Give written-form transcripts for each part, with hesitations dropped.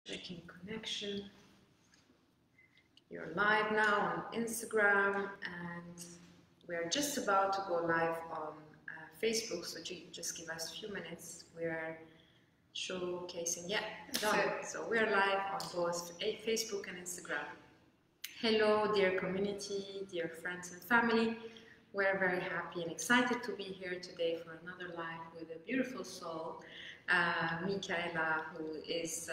Checking connection. You're live now on Instagram, and we're just about to go live on Facebook, so just give us a few minutes. We're showcasing, yeah, done. So we're live on both Facebook and Instagram. Hello, dear community, dear friends and family. We're very happy and excited to be here today for another live with a beautiful soul, Michela, who is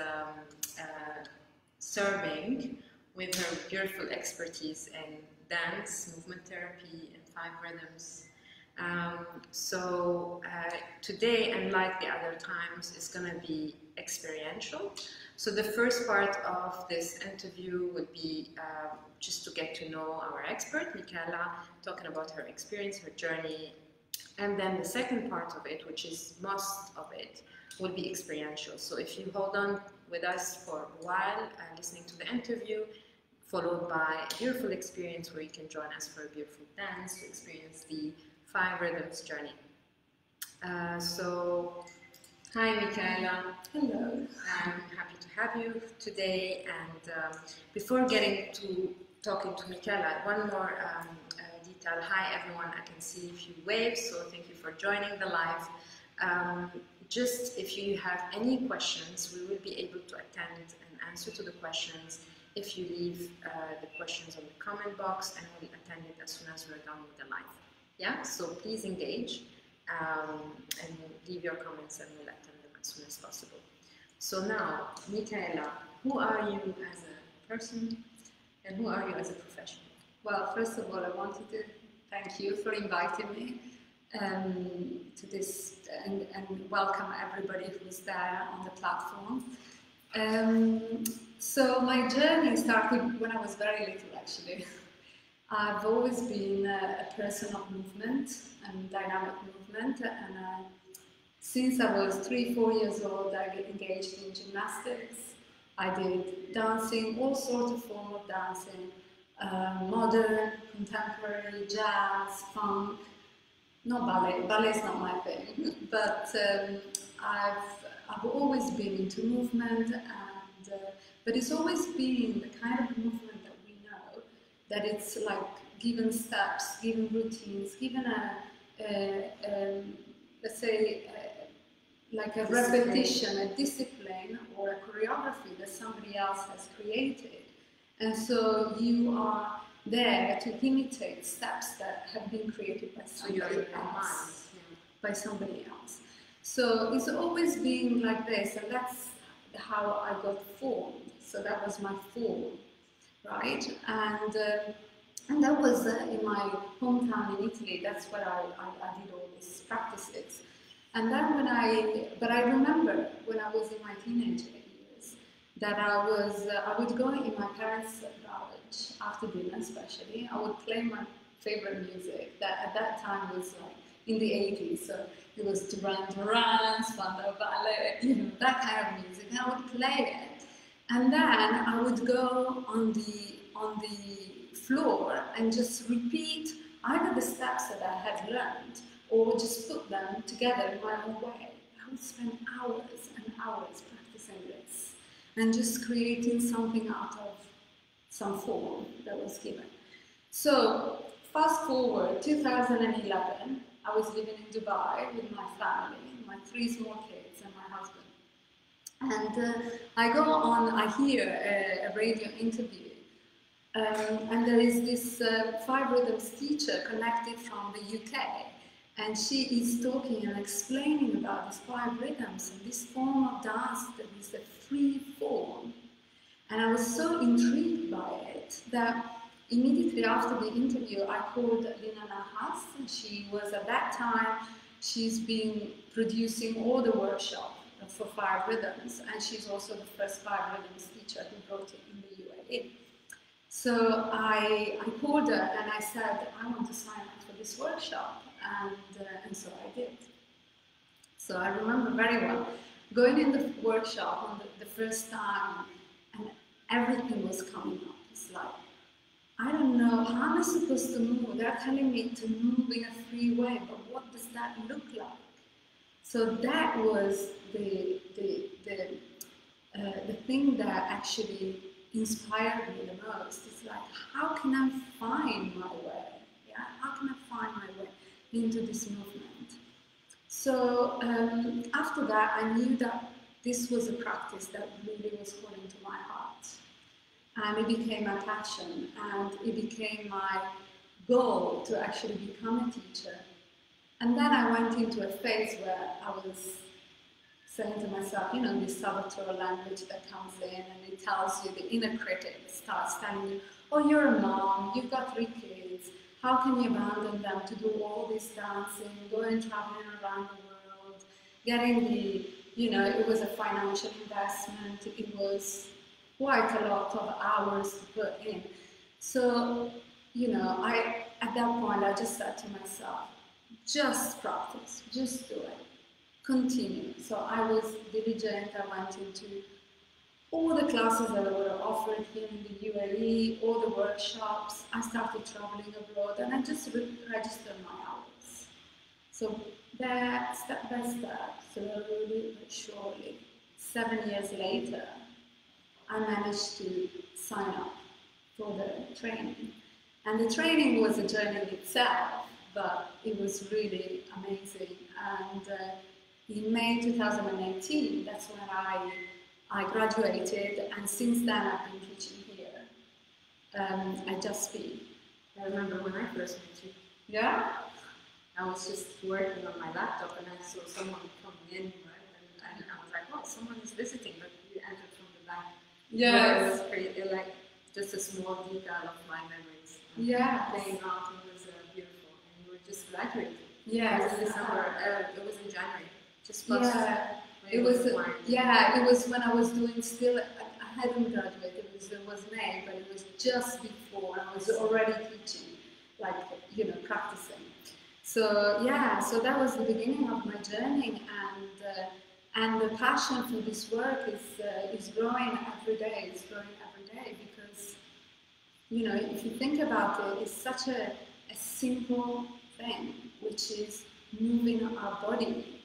serving with her beautiful expertise in dance, movement therapy, and 5 rhythms. Today, unlike the other times, is going to be experiential. So the first part of this interview would be just to get to know our expert, Michela, talking about her experience, her journey. And then the second part of it, which is most of it, will be experiential. So if you hold on with us for a while, listening to the interview, followed by a beautiful experience where you can join us for a beautiful dance to experience the 5 rhythms journey. Hi Michela. Hello. I'm happy to have you today. And before getting to talking to Michela, one more detail. Hi everyone, I can see a few waves, so thank you for joining the live. Just if you have any questions, we will be able to attend and answer to the questions if you leave the questions on the comment box, and we'll attend it as soon as we're done with the live. Yeah, so please engage and leave your comments, and we'll attend them as soon as possible. So now, Michela, who are you as a person and who are you as a professional? Well, first of all, I wanted to thank you for inviting me to this and welcome everybody who's there on the platform. So my journey started when I was very little, actually. I've always been a person of movement and dynamic movement, and since I was 3-4 years old, I got engaged in gymnastics. I did dancing, all sorts of forms of dancing, modern, contemporary, jazz, funk. Not ballet. Ballet is not my thing, but I've always been into movement, and but it's always been the kind of movement that we know that it's like given steps, given routines, given let's say like a repetition, a discipline, or a choreography that somebody else has created, and so you are there to imitate steps that have been created by somebody else. By somebody else. So it's always been like this, and that's how I got formed. So that was my form, right? And that was in my hometown in Italy. That's where I did all these practices. And then but I remember when I was in my teenage years that I would go in my parents' garage after dinner, especially. I would play my favorite music that at that time was like in the 80s. So it was Duran Duran, Spandau Ballet, that kind of music. And I would play it, and then I would go on the floor and just repeat either the steps that I had learned or just put them together in my own way. I would spend hours and hours practicing this and just creating something out of some form that was given. So fast forward 2011, I was living in Dubai with my family, my 3 small kids and my husband. And I hear a radio interview, and there is this 5 rhythms teacher connected from the UK, and she is talking and explaining about these 5 rhythms and this form of dance that is a free form. And I was so intrigued by it that immediately after the interview, I called Lina Nahas, and she was at that time, she's been producing all the workshops for 5 rhythms, and she's also the first 5 rhythms teacher who brought it in the UAE. So I called her and I said, I want to sign up for this workshop, and so I did. So I remember very well going in the workshop on the first time, and everything was coming up. It's like, I don't know, how am I supposed to move? They're telling me to move in a free way, but what does that look like? So that was the thing that actually inspired me the most is like, how can I find my way? Yeah, how can I find my way into this movement? So after that, I knew that this was a practice that really was calling to my heart, and it became my passion, and it became my goal to actually become a teacher. And then I went into a phase where I was saying to myself, you know, this saboteur language that comes in and it tells you, the inner critic starts telling you, oh, you're a mom, you've got 3 kids, how can you abandon them to do all this dancing, going traveling around the world, getting the, you know, it was a financial investment, it was quite a lot of hours to put in. So, you know, at that point, I just said to myself, just practice, just do it. Continue. So I was diligent, I went into all the classes that were offered here in the UAE, all the workshops. I started traveling abroad and I just registered my hours. So there, step by step, slowly but surely, 7 years later, I managed to sign up for the training. And the training was a journey in itself, but it was really amazing. And in May 2018, that's when I graduated, and since then I've been teaching here at Just Be. I remember when I first met you. Yeah? I was just working on my laptop and I saw someone coming in, right? And I was like, oh, someone is visiting, but you entered from the back. Yes. It was pretty, like just a small detail of my memories. Yeah. Playing out, it was beautiful. And you were just graduating. Yes. It was in December, it was in January. Just plus. Yeah. It was when I was doing still, I hadn't graduated, it was May, but it was just before I was already teaching, like, you know, practicing. So yeah, so that was the beginning of my journey, and the passion for this work is growing every day. It's growing every day because, you know, if you think about it, it's such a simple thing, which is moving our body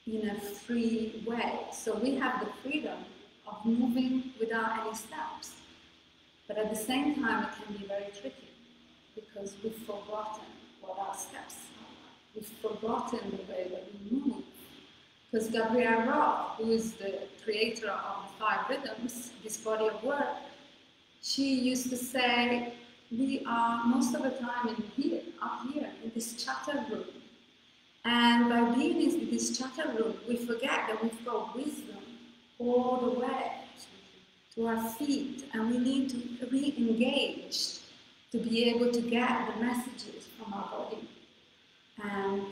in a free way. So we have the freedom of moving without any steps, but at the same time, it can be very tricky because we've forgotten what our steps are. We've forgotten the way that we move. Because Gabrielle Roth, who is the creator of the 5 Rhythms, this body of work, she used to say, we are most of the time up here, in this chatter room. And by being in this chatter room, we forget that we've got wisdom all the way to our feet, and we need to re-engage to be able to get the messages from our body. And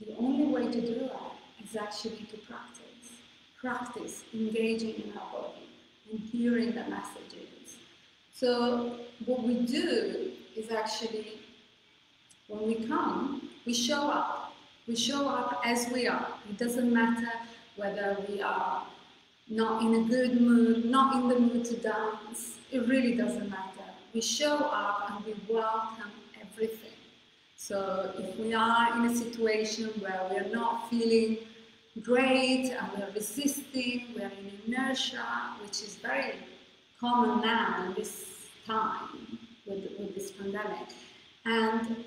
the only way to do that is actually to practice engaging in our body and hearing the messages. So what we do is actually, when we come, we show up. We show up as we are. It doesn't matter whether we are not in a good mood, not in the mood to dance. It really doesn't matter. We show up and we welcome everything. So if we are in a situation where we're not feeling great and we're resisting, we're in inertia, which is very common now in this time with this pandemic, and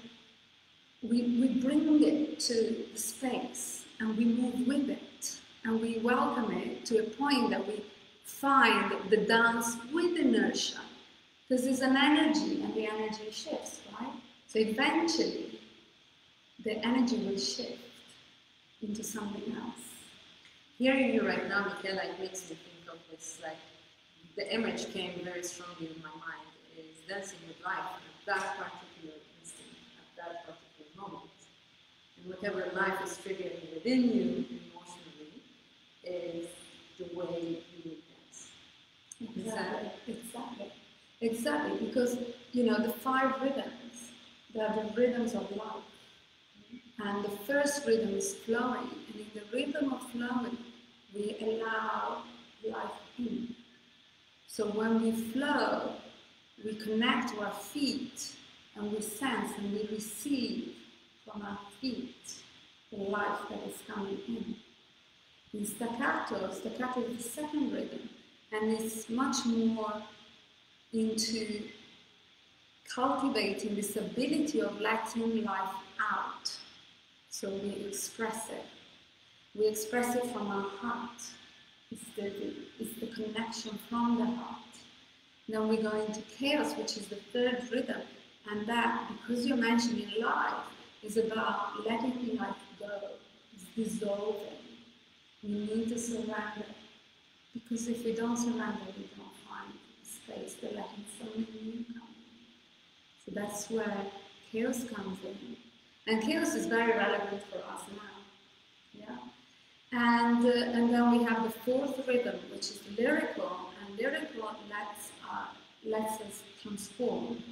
we bring it to the space and we move with it and we welcome it to a point that we find the dance with inertia, because there's an energy and the energy shifts, right? So eventually the energy will shift into something else. Hearing you right now, Michela, it makes me think of this, like, the image came very strongly in my mind, is dancing with life at that particular instant, at that particular moment. And whatever life is triggering within you emotionally is the way you will dance. Exactly, because, you know, the 5 rhythms, they are the rhythms of life. And the first rhythm is flowing, and in the rhythm of flowing, we allow life in. So when we flow, we connect to our feet, and we sense and we receive from our feet the life that is coming in. In staccato, staccato is the second rhythm, and it's much more into cultivating this ability of letting life out. So we express it. We express it from our heart. It's the connection from the heart. Then we go into chaos, which is the third rhythm. And that, because you're mentioning life, is about letting life go. It's dissolving. We need to surrender. Because if we don't surrender, we don't find space to letting something new come in. So that's where chaos comes in. And chaos is very relevant for us now. Yeah? And then we have the fourth rhythm, which is lyrical. And lyrical lets us transform.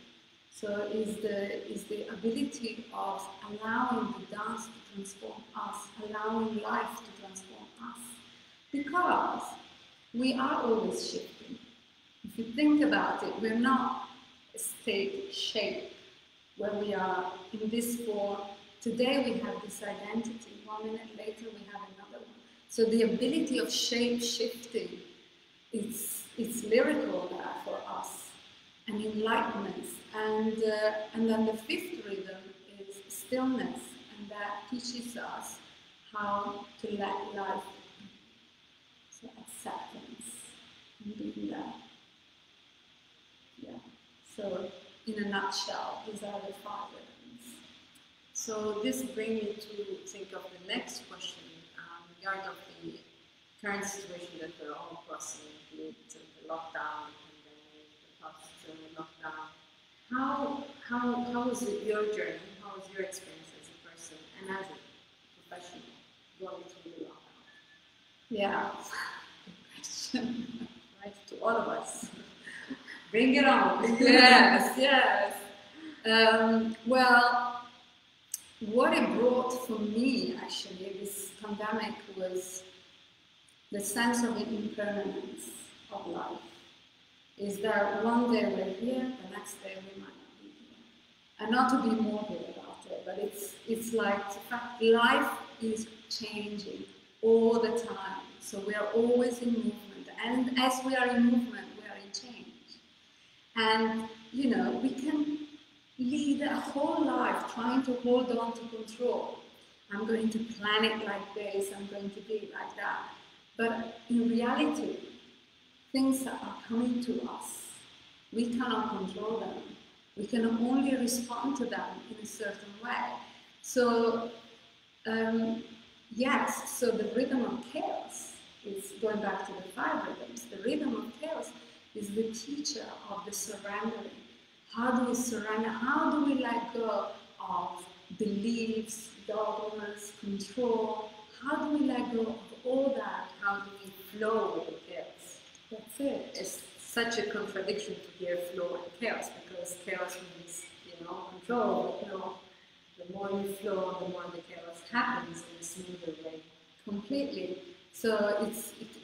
So is the ability of allowing the dance to transform us, allowing life to transform us. Because we are always shifting. If you think about it, we're not a state shape where we are in this form. Today we have this identity, 1 minute later we have another one. So the ability of shape shifting, it's lyrical there for us, and enlightenment. And then the fifth rhythm is stillness, and that teaches us how to let life be. So acceptance and being there. Yeah. So in a nutshell, these are the 5 rhythms. So this brings me to think of the next question regarding the current situation that we're all crossing with the lockdown and then the post-lockdown. How was your journey? How was your experience as a person and as a professional going through the lockdown? Yeah, good question. Right, to all of us. Bring it on. Yes, yes. Well, what it brought for me, actually, this pandemic was the sense of the impermanence of life. Is that one day we're here, the next day we might not be here. And not to be morbid about it, but it's like the fact life is changing all the time. So we are always in movement. And as we are in movement, we are in change. And, you know, we can lead a whole life trying to hold on to control. I'm going to plan it like this, I'm going to be like that. But in reality, things are coming to us. We cannot control them. We can only respond to them in a certain way. So, yes, so the rhythm of chaos is going back to the 5 rhythms. The rhythm of chaos is the teacher of the surrendering. How do we surrender? How do we let go of beliefs, dogmas, control? How do we let go of all that? How do we flow with the chaos? That's it. It's such a contradiction to hear flow and chaos, because chaos means, control. But no, the more you flow, the more the chaos happens in a smoother way. Completely. So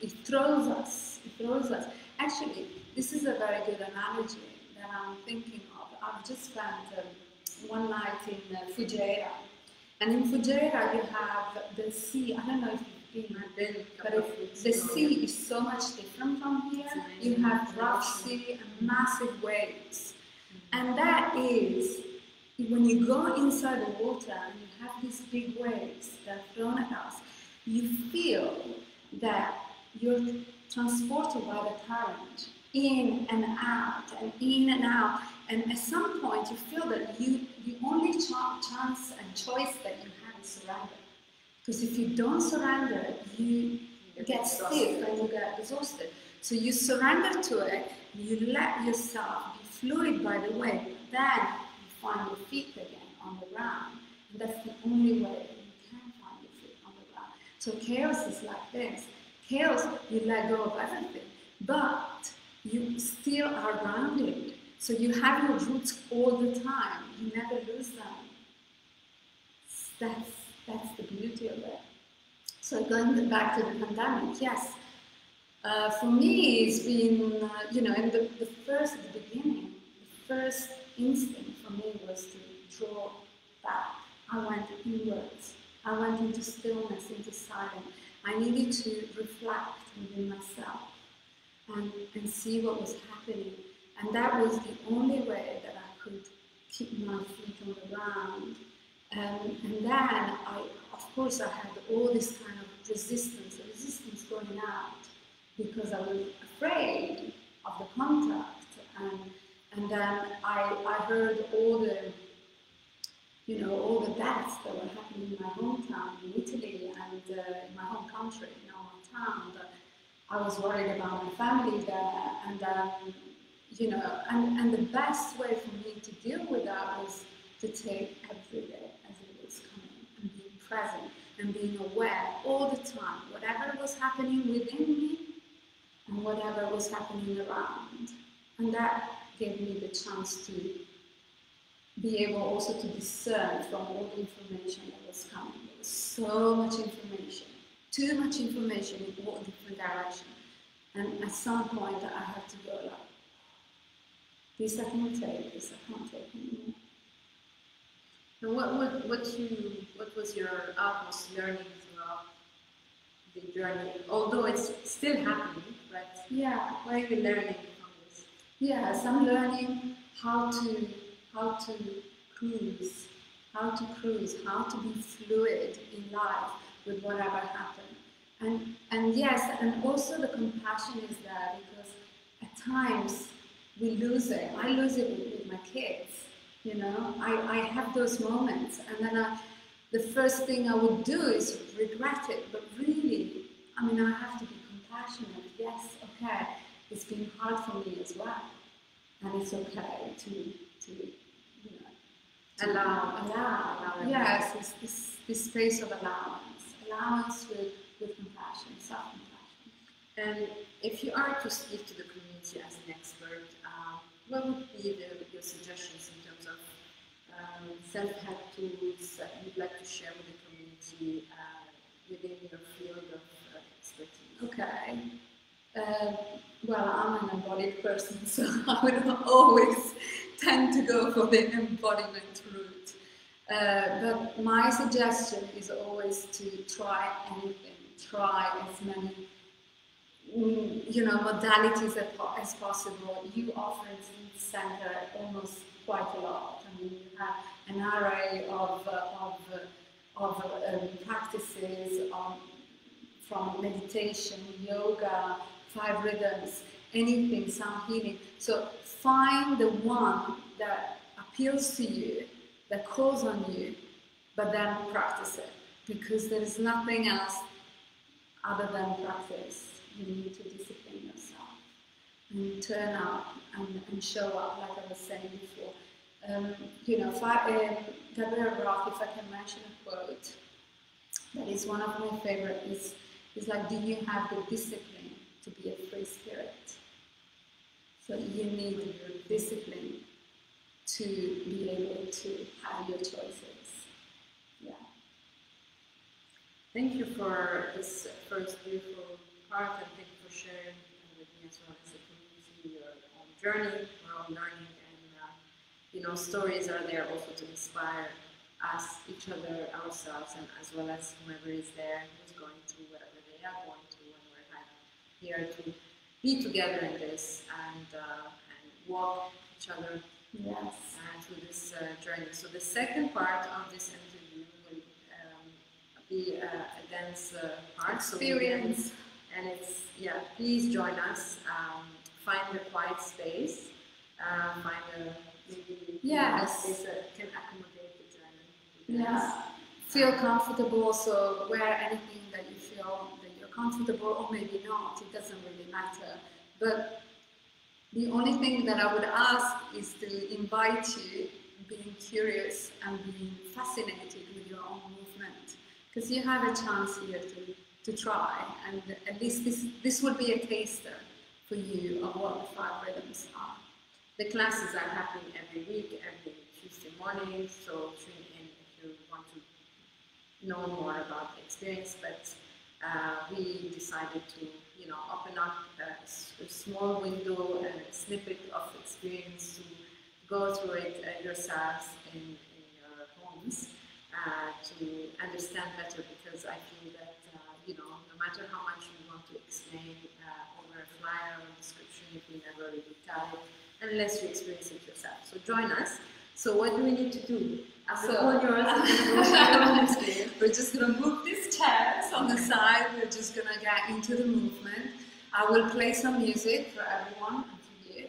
it throws us. It throws us. Actually, this is a very good analogy that I'm thinking of. I've just spent one night in Fujairah. And in Fujairah you have the sea. I don't know if you've been, but the sea is so much different from here. You have rough sea and massive waves. And that is, when you go inside the water and you have these big waves that are thrown at us, you feel that you're transported by the current, in and out, and in and out. And at some point you feel that the only chance and choice that you have is surrender. Because if you don't surrender, you get stiff and you get exhausted. So you surrender to it, you let yourself be fluid by the wave, then you find your feet again on the ground. And that's the only way that you can find your feet on the ground. So chaos is like this. Chaos, you let go of everything, but you still are grounded. So you have your roots all the time. You never lose them. That's the beauty of it. So going back to the pandemic, yes. For me, it's been, in the beginning, the first instinct for me was to draw back. I went inwards. I went into stillness, into silence. I needed to reflect within myself and see what was happening. And that was the only way that I could keep my feet on the ground. And then of course, I had all this kind of resistance going out because I was afraid of the contact. And then I heard all the, all the deaths that were happening in my hometown, in Italy, and in my home country, my town. That I was worried about my family there, and and the best way for me to deal with that was to take every day as it was coming, and being present, and being aware all the time, whatever was happening within me, and whatever was happening around. And that gave me the chance to be able also to discern from all the information that was coming. There was so much information, too much information in all different directions. And at some point I had to go like, this I can't take, this I can't take anymore. And what was your utmost learning throughout the journey? Although it's still happening, but yeah, what are you learning from this? Yes, I'm learning how to cruise, how to be fluid in life with whatever happens. And yes, and also the compassion is there, because at times we lose it. I lose it with my kids, I have those moments, and then the first thing I would do is regret it, but really, I have to be compassionate. Yes, okay, it's been hard for me as well, and it's okay to allow. Yes, it's this space of allowance with compassion, self-compassion. And if you are to speak to the community as an expert, what would be your suggestions in terms of self-help tools that you'd like to share with the community within your field of expertise? Okay. Well, I'm an embodied person, so I would always tend to go for the embodiment route. But my suggestion is always to try anything, try as many modalities as possible. You offer in the center almost quite a lot. You have an array of practices from meditation, yoga, 5 rhythms, anything, sound healing. So find the one that appeals to you, that calls on you, but then practice it, because there is nothing else other than practice. You need to discipline yourself and turn up and show up, like I was saying before. Gabriel Roth, if I can mention a quote, that is one of my favorite, is like, do you have the discipline to be a free spirit? So you need the discipline to be able to have your choices. Yeah. Thank you for this first beautiful part, and thank you for sharing with me as well as the community your own journey. We're all learning, and stories are there also to inspire us, each other, ourselves, and as well as whoever is there who's going through whatever they are going through, and we're kind of here to be together in this and walk each other through this journey. So the second part of this interview will be a dance part. Experience. So and it's, please join us. Find a quiet space. Find a space that can accommodate the journey. Yeah. Feel comfortable, so wear anything that you feel that you're comfortable, or maybe not, it doesn't really matter. But the only thing that I would ask is to invite you being curious and being fascinated with your own movement, because you have a chance here to try, and at least this would be a taster for you of what the 5 rhythms are. The classes are happening every week, every Tuesday morning, so tune in if you want to know more about the experience. But we decided to open up a small window and a snippet of experience to go through it yourselves in your homes to understand better, because I feel that no matter how much you want to explain over a flyer or description, you will never really tell it unless you experience it yourself. So join us. So what do we need to do? After all yours, we're just going to move these chairs on the side. We're just going to get into the movement. I will play some music for everyone to hear.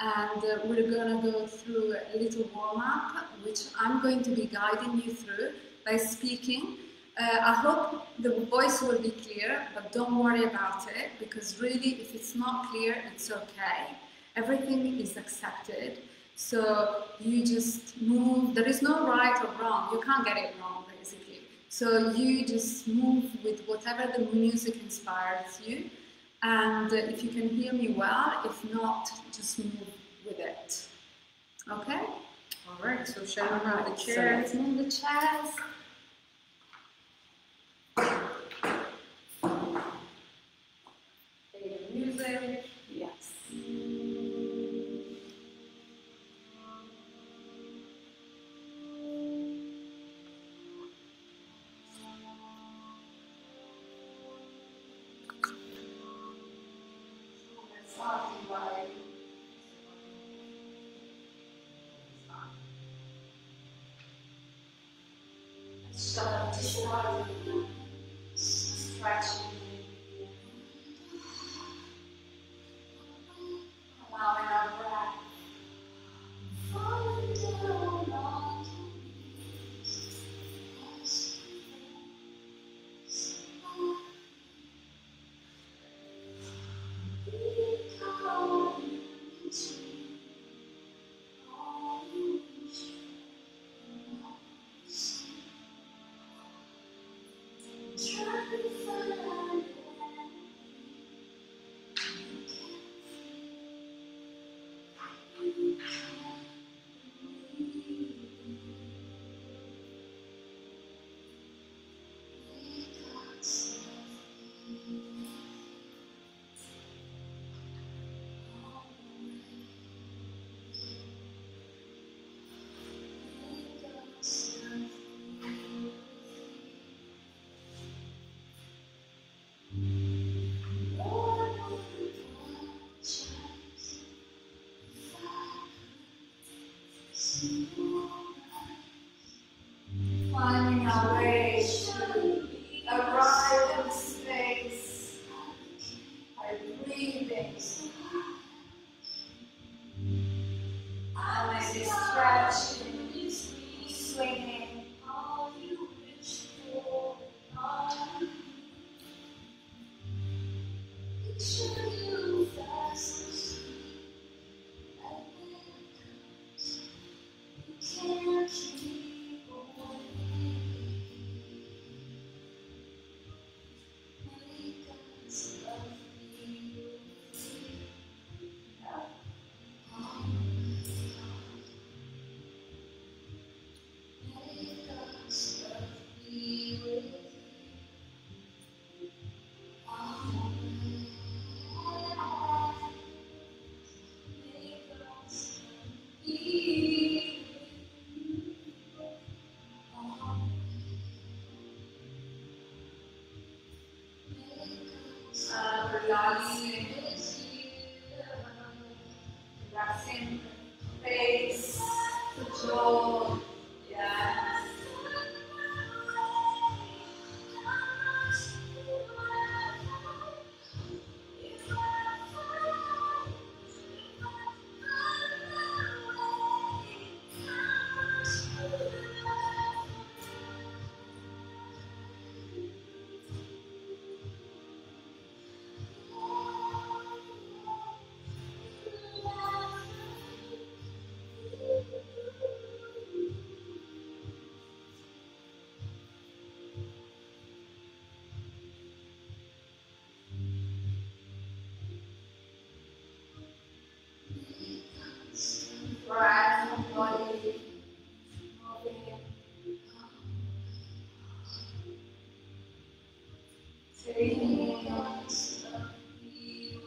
And we're going to go through a little warm-up, which I'm going to be guiding you through by speaking. I hope the voice will be clear, but don't worry about it, because really, if it's not clear, it's okay. Everything is accepted. So you just move. There is no right or wrong. You can't get it wrong, basically. So you just move with whatever the music inspires you. And if you can hear me well, if not, just move with it. Okay? All right, so shall we move the chairs? So let's move the chairs. Music. Yes. Stretching. Allowing our breath. Finding our way to arrive in space by breathing and maybe stretching, swinging. Relaxing face, the jaw, yes. Breath and body moving. Taking notice of you.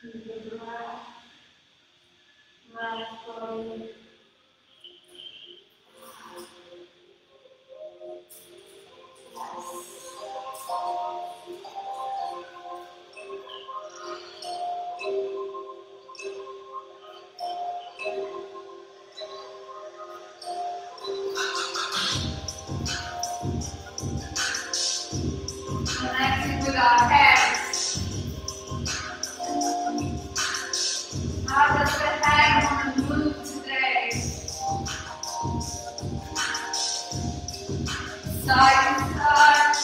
The breath, right body. Connecting with our hands. How does the hand want to move today? Side to side.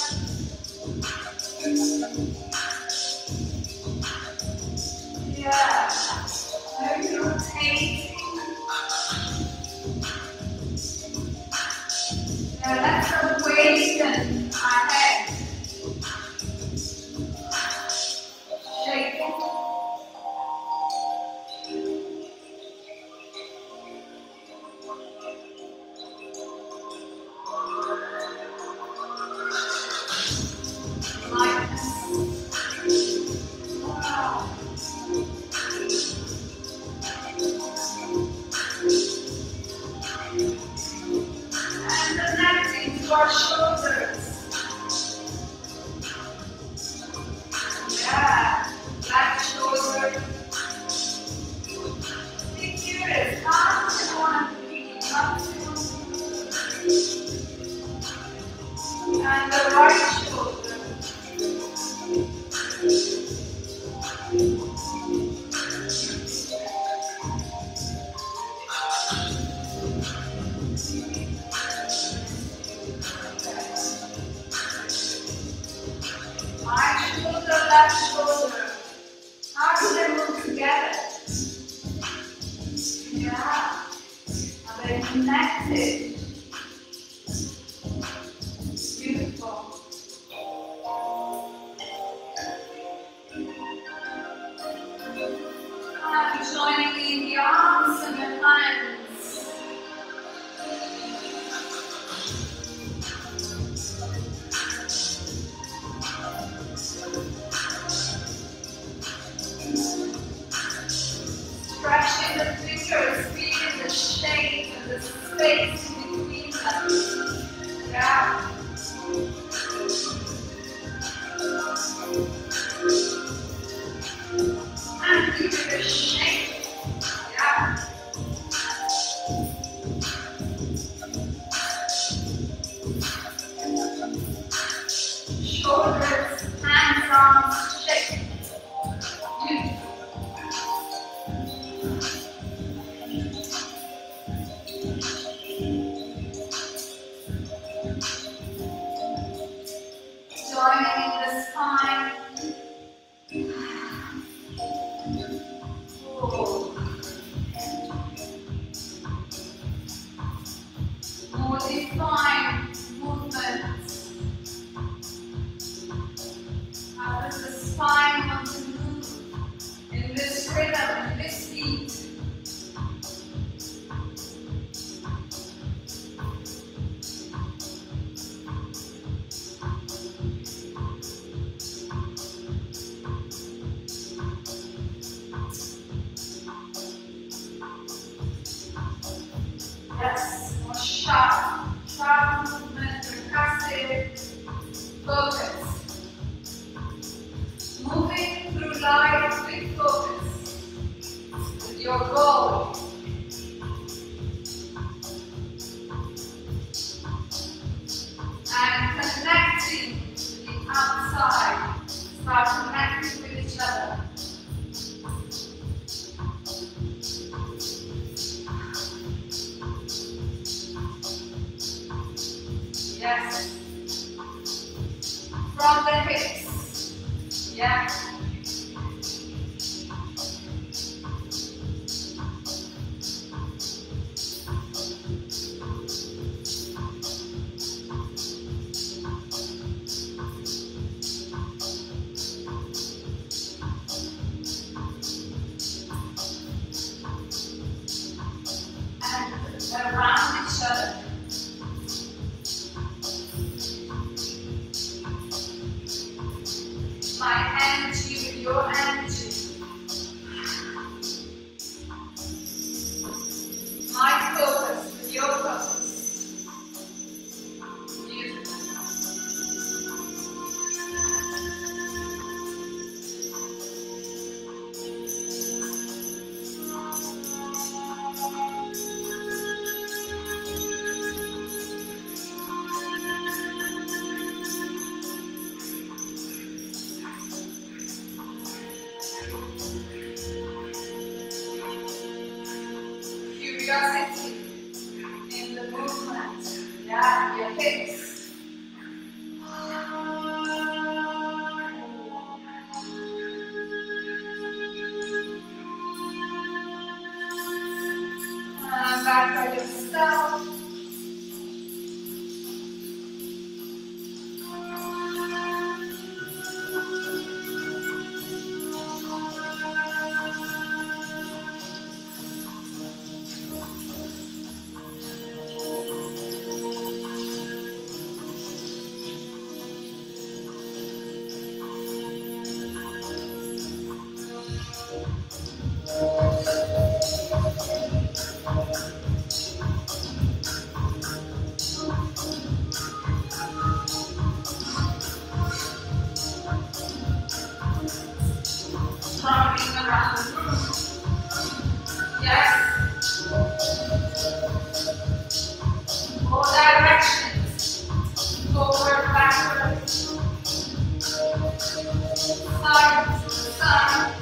Yeah. Maybe rotating. Yeah, let's awaken our head. Shaking. Lightness. Wow. And connecting to our shoulders. Yeah, back shoulder. Be curious, how do you want to be? How do you want to be? And the right shoulder. Right shoulder, left shoulder. How do they move together? Yeah. Are they connected? Beautiful. I'm joining in the arms and the hands. Stretching the fingers, feeling the shape and the space in between them. Yeah. And give it a shape. Yeah. Shoulders, hands, arms, shake. Beautiful. Joining in the spine. Oh. More defined movements. How does the spine want to move in this rhythm, in this beat? Yes, more sharp, sharp movement. Yes. From the hips. Yeah. Around each other. My energy with your energy. My focus with your focus. Beautiful. Curiosity in the movement, yeah, your hips. Back by yourself. Rounding around the room. Yes. All directions. Forward, backward. Side to side.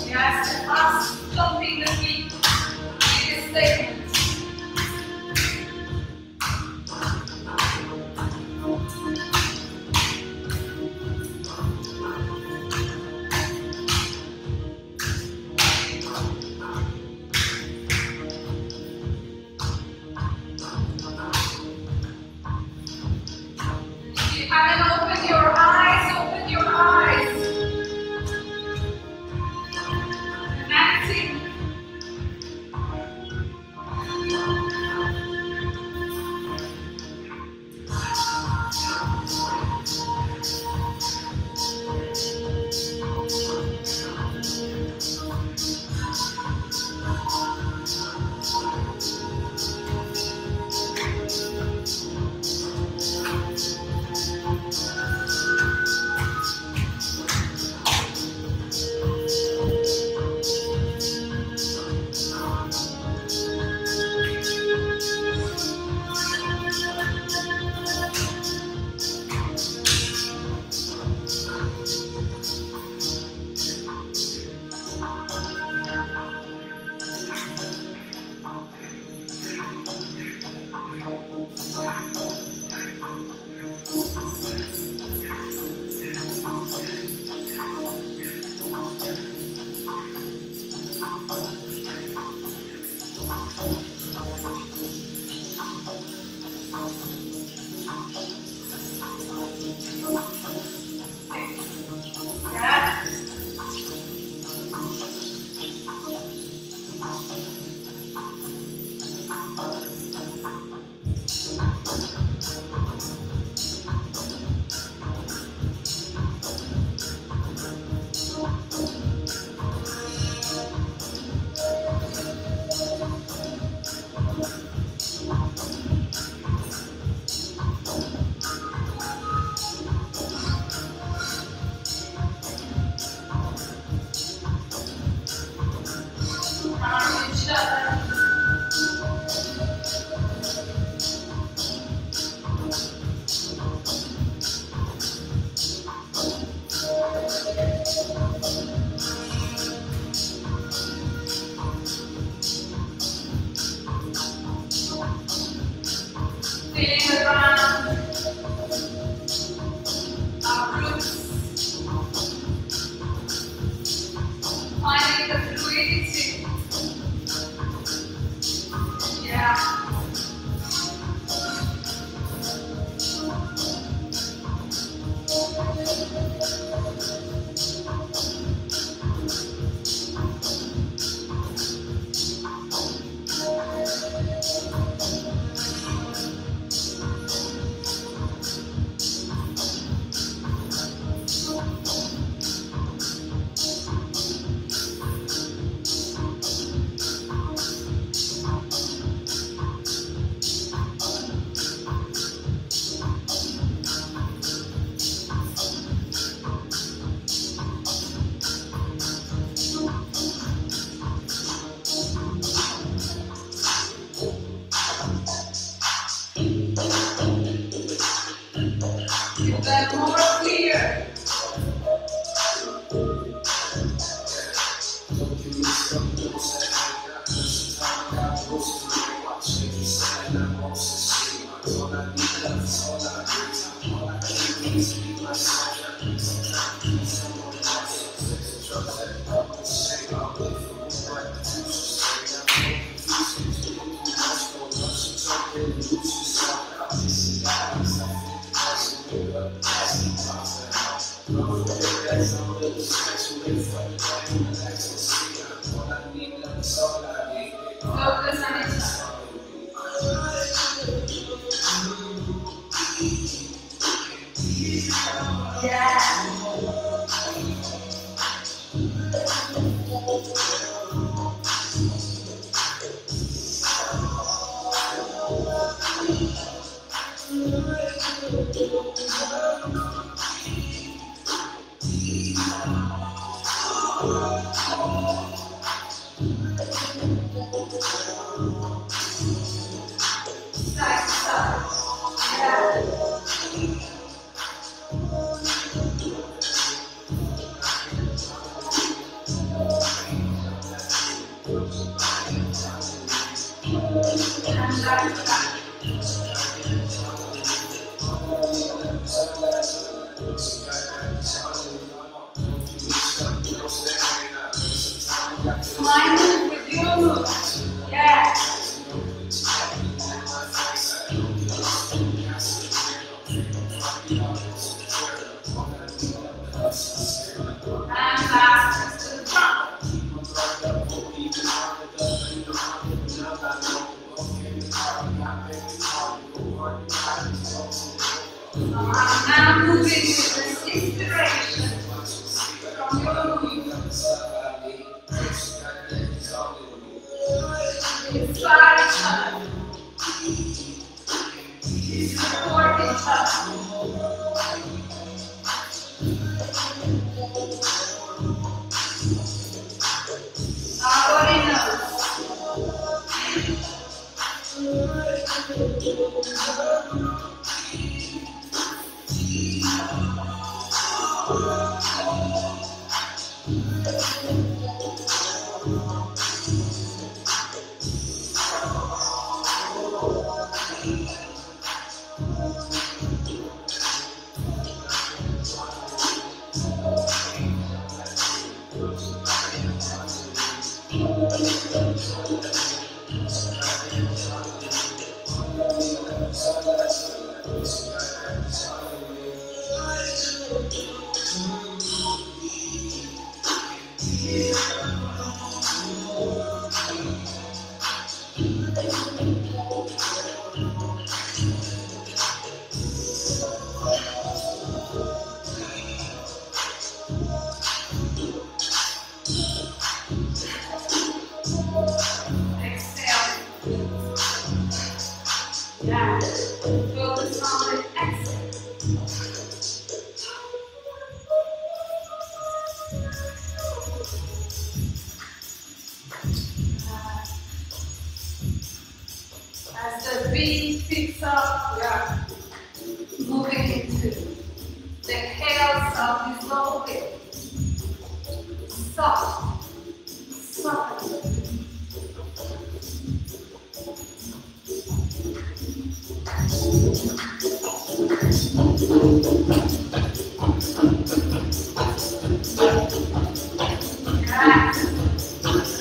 Yes, and us stomping the feet. Big statement. If you haven't opened your eyes, open your eyes. Connecting. breathing. Yeah. That more clear. Focus on each other. Yeah. Smiling with you. Yeah. And back to the front. Now moving with this inspiration from your root. Inspire each other. Support each other. Our body knows. Yeah. Focus on the exhale. As the beat picks up, we are moving into the chaos of this low hip. Soft, soft. Relax.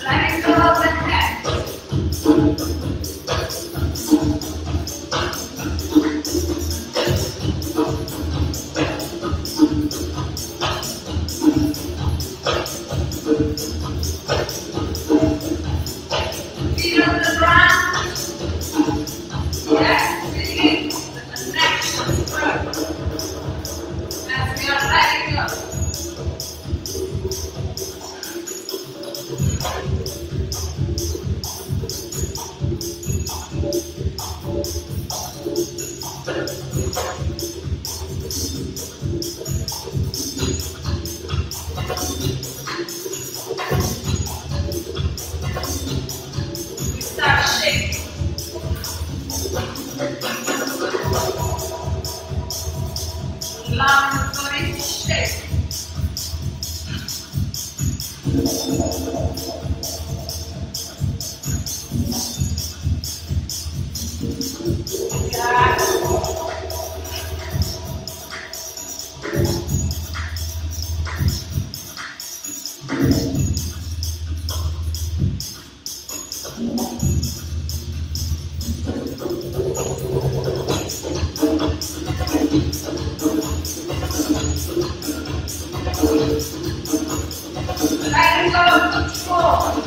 We start shaking. Allow the body to shake. Let go of control.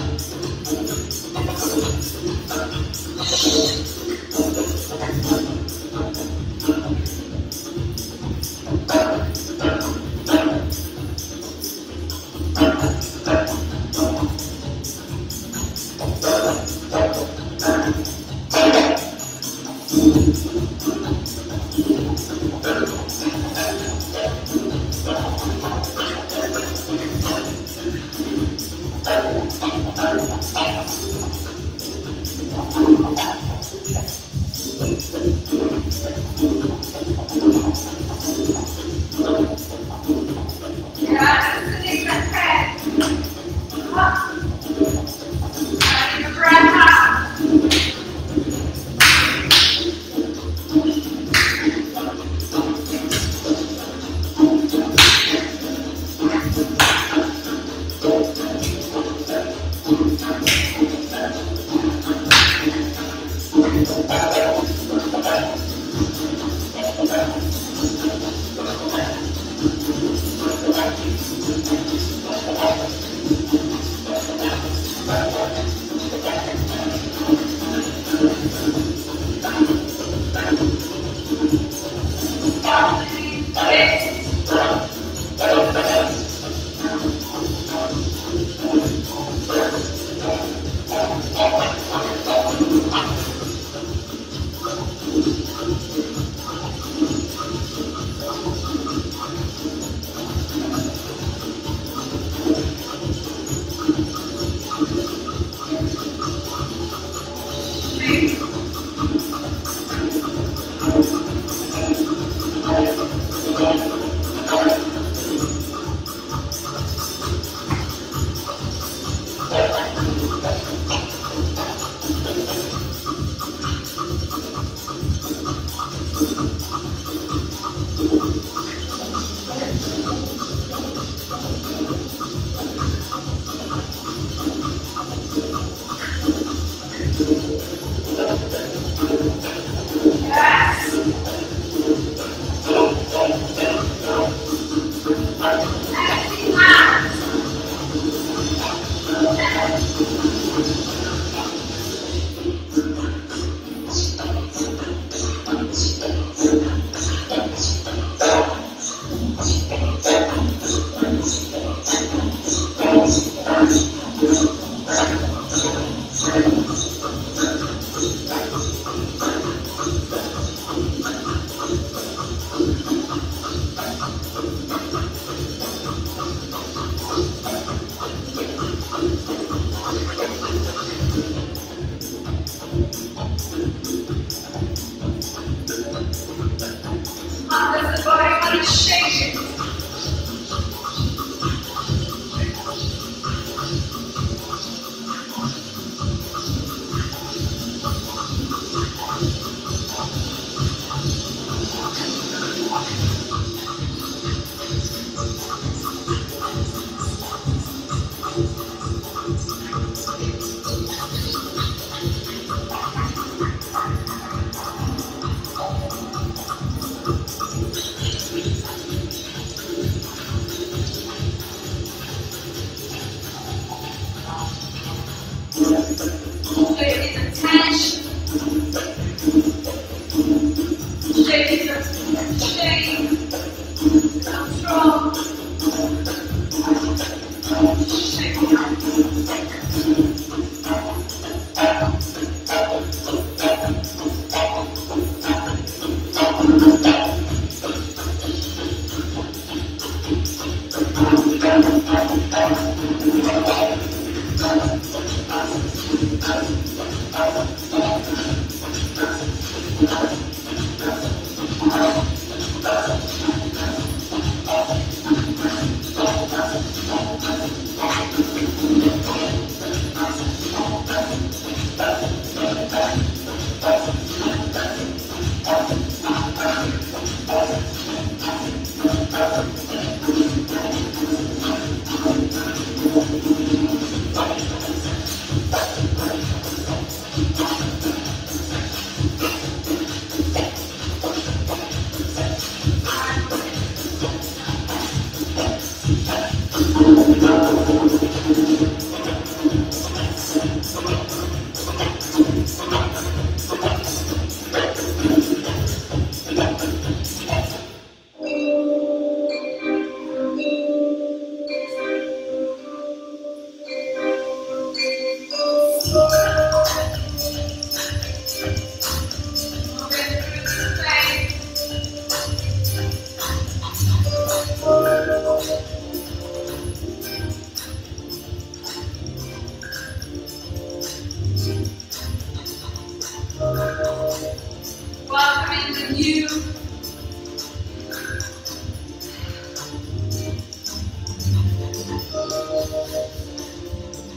Welcoming the new.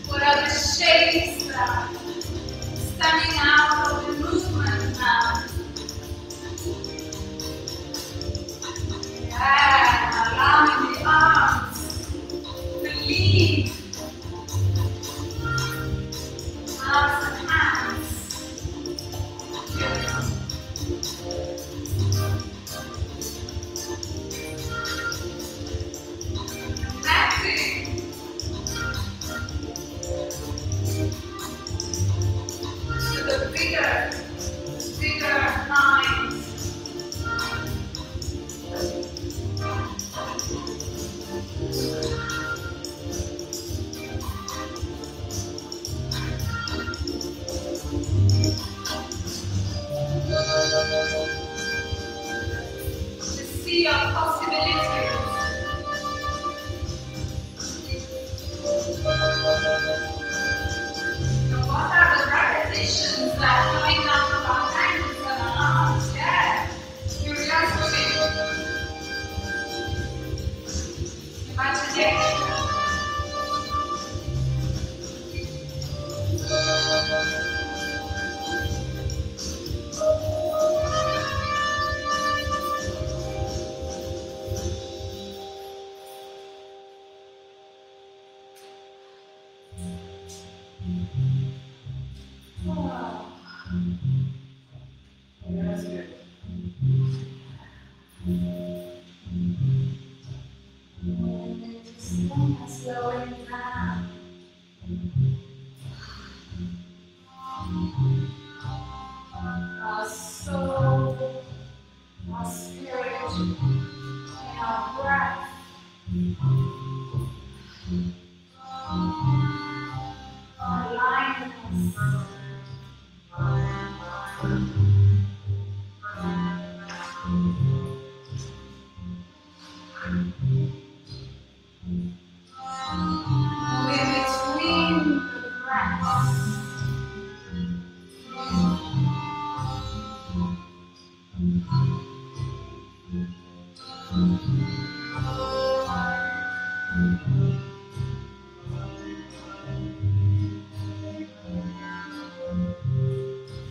What are the shapes that are stemming out of the movement now? Yeah, allowing the arms to lead. Arms and hands. Connecting to the bigger mind. The sea of possibilities. What are the repetitions that are coming down from our ankles and our arms? Yeah. Curiosity. Imagination. Slowing down. Our soul, our spirit, and our breath. Align us. We're between the breaths.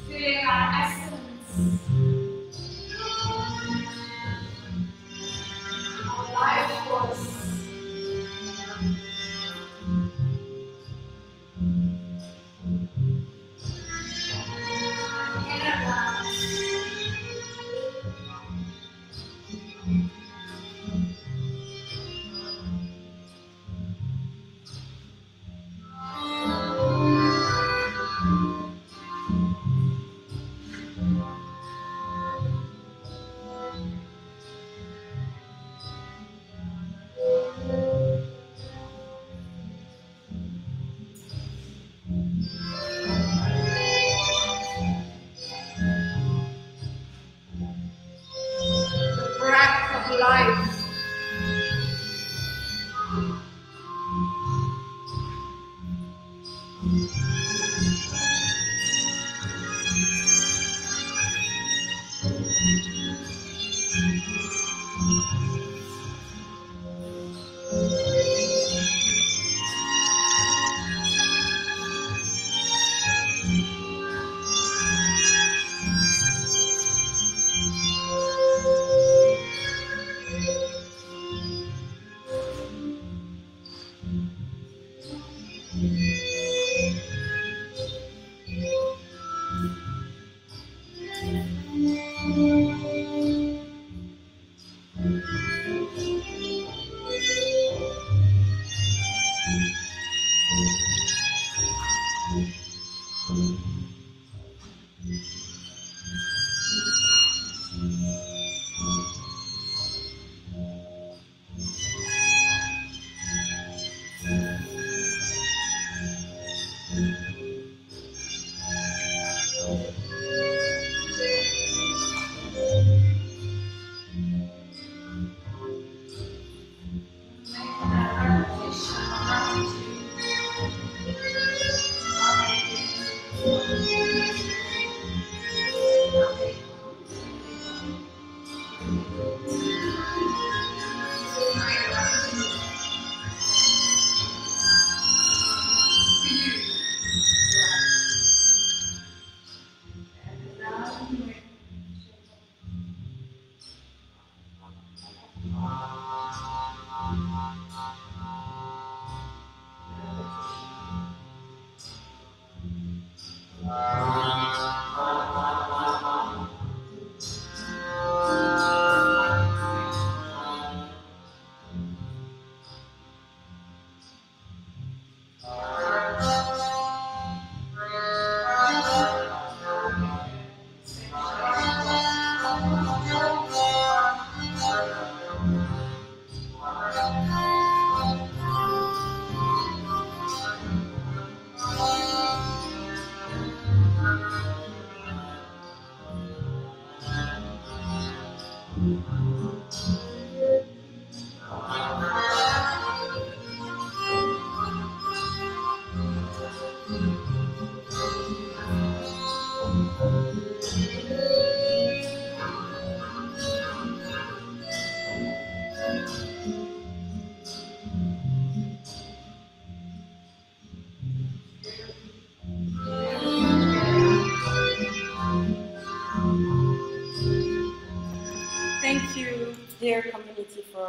Feeling our essence, our life force.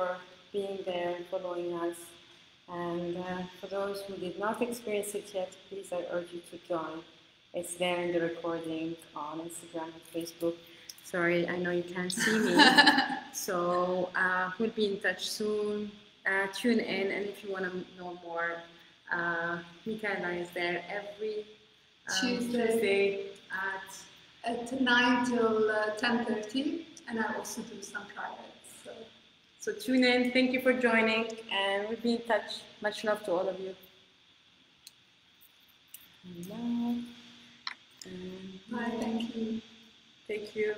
for being there, following us. And for those who did not experience it yet, please, I urge you to join. It's there in the recording on Instagram and Facebook. Sorry, I know you can't see me. So we'll be in touch soon. Tune in, and if you want to know more, Michela is there every Tuesday at 9 till 10:30, and I also do some privates. So tune in. Thank you for joining, and we'll be in touch. Much love to all of you. Bye. Thank you. Thank you.